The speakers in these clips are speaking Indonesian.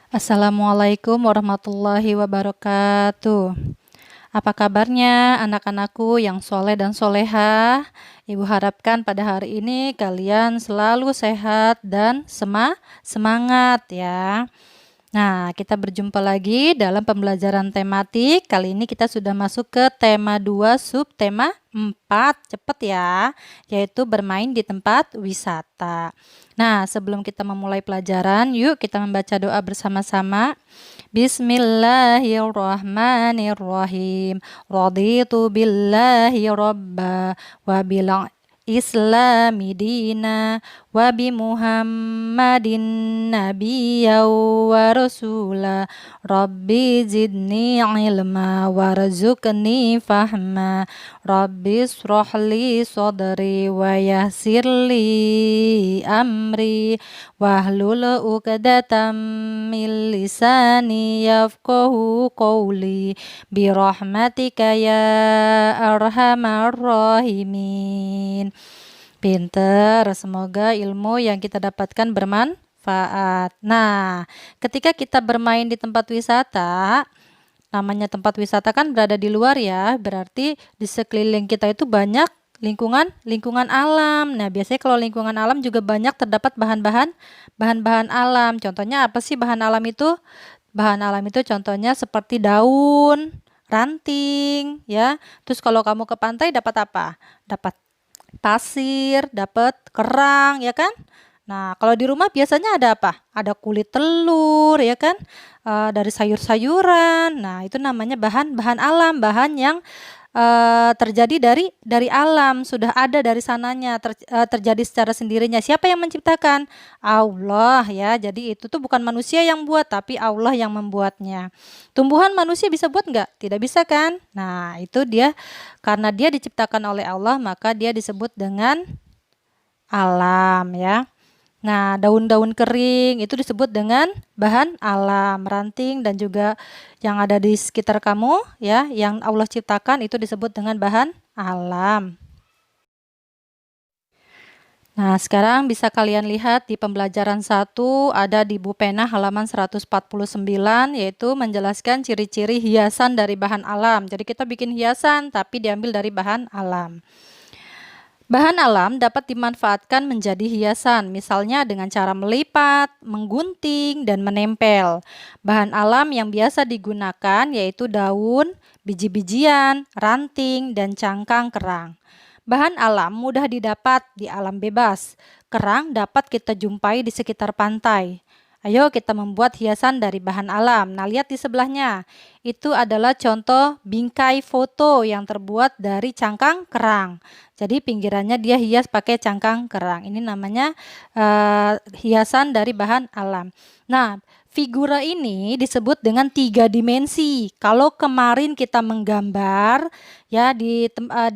Assalamualaikum warahmatullahi wabarakatuh. Apa kabarnya anak-anakku yang soleh dan solehah? Ibu harapkan pada hari ini kalian selalu sehat dan semangat ya. Nah, kita berjumpa lagi dalam pembelajaran tematik. Kali ini kita sudah masuk ke tema 2, subtema 4. Cepet ya, yaitu bermain di tempat wisata. Nah, sebelum kita memulai pelajaran, yuk kita membaca doa bersama-sama. Bismillahirrahmanirrahim. Raditu billahi robba wa bil Islami dina wa bi Muhammadin nabiyya wa rasula rabbi zidni ilma warzuqni fahma rabbi israh li sadri wa yassir li amri wahlul 'uqdatam min lisani yafqahu qawli bi rahmatika ya arhamar rahimin. Pinter, semoga ilmu yang kita dapatkan bermanfaat. Nah, ketika kita bermain di tempat wisata, namanya tempat wisata kan berada di luar ya, berarti di sekeliling kita itu banyak lingkungan alam. Nah, biasanya kalau lingkungan alam juga banyak terdapat bahan-bahan alam. Contohnya apa sih bahan alam itu? Bahan alam itu contohnya seperti daun, ranting, ya. Terus kalau kamu ke pantai dapat apa? Dapat pasir, dapat kerang, ya kan? Nah, kalau di rumah biasanya ada apa? Ada kulit telur, ya kan? Dari sayur-sayuran. Nah, itu namanya bahan-bahan alam, bahan yang terjadi dari alam, sudah ada dari sananya, terjadi secara sendirinya. Siapa yang menciptakan? Allah ya. Jadi itu tuh bukan manusia yang buat, tapi Allah yang membuatnya. Tumbuhan manusia bisa buat nggak? Tidak bisa kan? Nah, itu dia karena dia diciptakan oleh Allah, maka dia disebut dengan alam ya. Nah, daun-daun kering itu disebut dengan bahan alam, ranting dan juga yang ada di sekitar kamu ya, yang Allah ciptakan itu disebut dengan bahan alam. Nah, sekarang bisa kalian lihat di pembelajaran 1 ada di buku pena halaman 149 yaitu menjelaskan ciri-ciri hiasan dari bahan alam. Jadi kita bikin hiasan tapi diambil dari bahan alam. Bahan alam dapat dimanfaatkan menjadi hiasan, misalnya dengan cara melipat, menggunting, dan menempel. Bahan alam yang biasa digunakan yaitu daun, biji-bijian, ranting, dan cangkang kerang. Bahan alam mudah didapat di alam bebas. Kerang dapat kita jumpai di sekitar pantai. Ayo kita membuat hiasan dari bahan alam. Nah, lihat di sebelahnya. Itu adalah contoh bingkai foto yang terbuat dari cangkang kerang. Jadi pinggirannya dia hias pakai cangkang kerang. Ini namanya hiasan dari bahan alam. Nah, figura ini disebut dengan 3 dimensi. Kalau kemarin kita menggambar ya di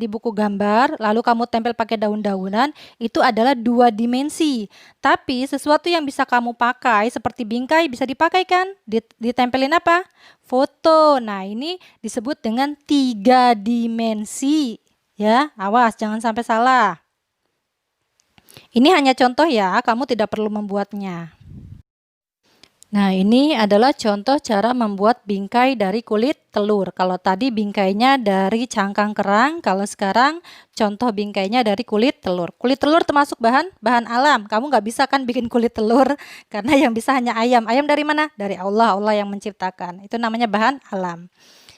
buku gambar, lalu kamu tempel pakai daun-daunan, itu adalah 2 dimensi. Tapi sesuatu yang bisa kamu pakai seperti bingkai bisa dipakai kan? Ditempelin apa? Foto. Nah, ini disebut dengan 3 dimensi. Ya, awas jangan sampai salah. Ini hanya contoh ya, kamu tidak perlu membuatnya. Nah, ini adalah contoh cara membuat bingkai dari kulit telur. Kalau tadi bingkainya dari cangkang kerang, kalau sekarang contoh bingkainya dari kulit telur. Kulit telur termasuk bahan alam. Kamu nggak bisa kan bikin kulit telur karena yang bisa hanya ayam. Ayam dari mana? Dari Allah, Allah yang menciptakan. Itu namanya bahan alam.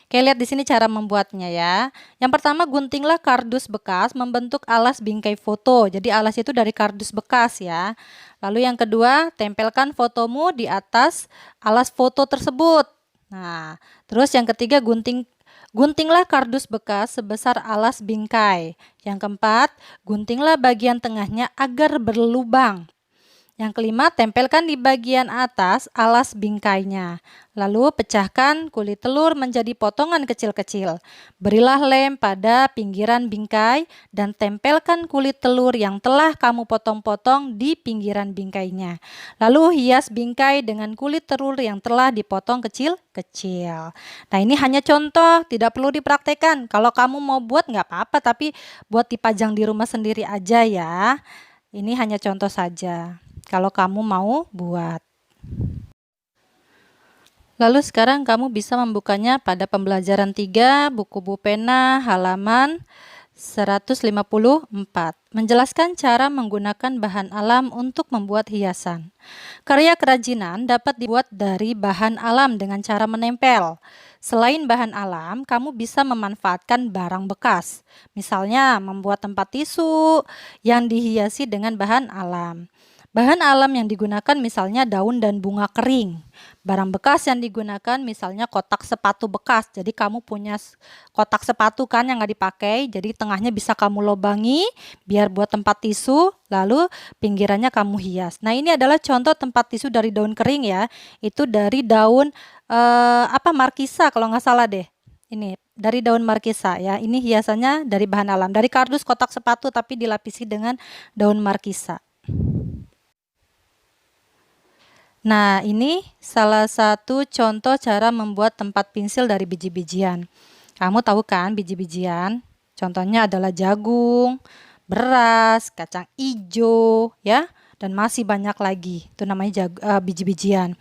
Oke, lihat di sini cara membuatnya ya. Yang pertama, guntinglah kardus bekas membentuk alas bingkai foto. Jadi alas itu dari kardus bekas ya. Lalu yang kedua, tempelkan fotomu di atas alas foto tersebut. Nah, terus yang ketiga, guntinglah kardus bekas sebesar alas bingkai. Yang keempat, guntinglah bagian tengahnya agar berlubang. Yang kelima, tempelkan di bagian atas alas bingkainya. Lalu pecahkan kulit telur menjadi potongan kecil-kecil. Berilah lem pada pinggiran bingkai dan tempelkan kulit telur yang telah kamu potong-potong di pinggiran bingkainya. Lalu hias bingkai dengan kulit telur yang telah dipotong kecil-kecil. Nah, ini hanya contoh, tidak perlu dipraktekkan. Kalau kamu mau buat nggak apa-apa, tapi buat dipajang di rumah sendiri aja ya. Ini hanya contoh saja. Kalau kamu mau buat. Lalu sekarang kamu bisa membukanya pada pembelajaran 3, buku Bu Pena, halaman 154. Menjelaskan cara menggunakan bahan alam untuk membuat hiasan. Karya kerajinan dapat dibuat dari bahan alam dengan cara menempel. Selain bahan alam, kamu bisa memanfaatkan barang bekas. Misalnya, membuat tempat tisu yang dihiasi dengan bahan alam. Bahan alam yang digunakan misalnya daun dan bunga kering. Barang bekas yang digunakan misalnya kotak sepatu bekas. Jadi kamu punya kotak sepatu kan yang nggak dipakai. Jadi tengahnya bisa kamu lobangi biar buat tempat tisu. Lalu pinggirannya kamu hias. Nah, ini adalah contoh tempat tisu dari daun kering ya. Itu dari daun markisa kalau nggak salah deh. Ini dari daun markisa ya. Ini hiasannya dari bahan alam. Dari kardus kotak sepatu tapi dilapisi dengan daun markisa. Nah, ini salah satu contoh cara membuat tempat pensil dari biji-bijian. Kamu tahu kan biji-bijian? Contohnya adalah jagung, beras, kacang ijo, ya, dan masih banyak lagi. Itu namanya biji-bijian.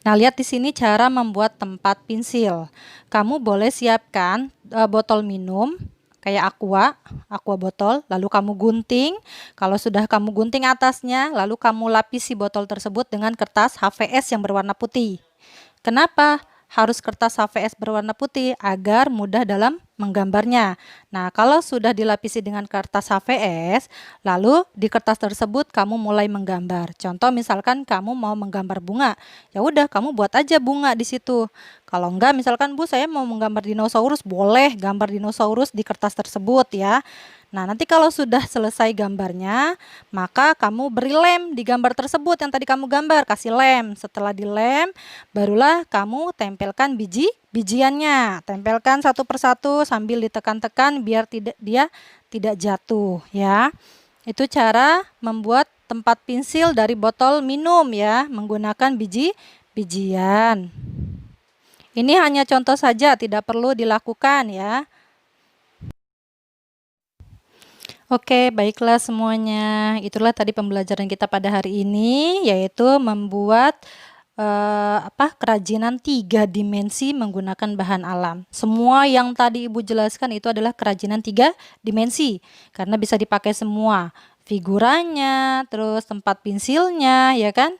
Nah, lihat di sini cara membuat tempat pensil. Kamu boleh siapkan botol minum kayak aqua botol, lalu kamu gunting. Kalau sudah kamu gunting atasnya, lalu kamu lapisi botol tersebut dengan kertas HVS yang berwarna putih. Kenapa harus kertas HVS berwarna putih? Agar mudah dalam menggambarnya. Nah, kalau sudah dilapisi dengan kertas HVS, lalu di kertas tersebut kamu mulai menggambar. Contoh misalkan kamu mau menggambar bunga, ya udah kamu buat aja bunga di situ. Kalau enggak, misalkan Bu saya mau menggambar dinosaurus, boleh gambar dinosaurus di kertas tersebut ya. Nah, nanti kalau sudah selesai gambarnya, maka kamu beri lem di gambar tersebut yang tadi kamu gambar, kasih lem. Setelah dilem, barulah kamu tempelkan bijiannya. Tempelkan satu persatu sambil ditekan-tekan biar dia tidak jatuh ya. Itu cara membuat tempat pensil dari botol minum ya, menggunakan bijian. Ini hanya contoh saja, tidak perlu dilakukan ya. Oke, baiklah semuanya. Itulah tadi pembelajaran kita pada hari ini, yaitu membuat kerajinan 3 dimensi menggunakan bahan alam. Semua yang tadi Ibu jelaskan itu adalah kerajinan 3 dimensi, karena bisa dipakai semua. Figuranya, terus tempat pensilnya, ya kan?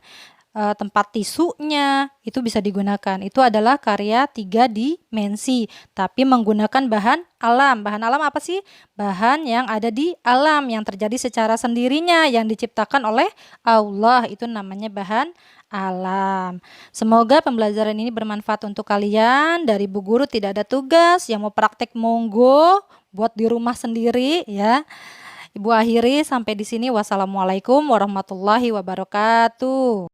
Tempat tisunya itu bisa digunakan. Itu adalah karya 3 dimensi, tapi menggunakan bahan alam. Bahan alam apa sih? Bahan yang ada di alam, yang terjadi secara sendirinya, yang diciptakan oleh Allah. Itu namanya bahan alam. Semoga pembelajaran ini bermanfaat untuk kalian. Dari Bu Guru tidak ada tugas. Yang mau praktek monggo buat di rumah sendiri ya. Ibu akhiri sampai di sini. Wassalamualaikum warahmatullahi wabarakatuh.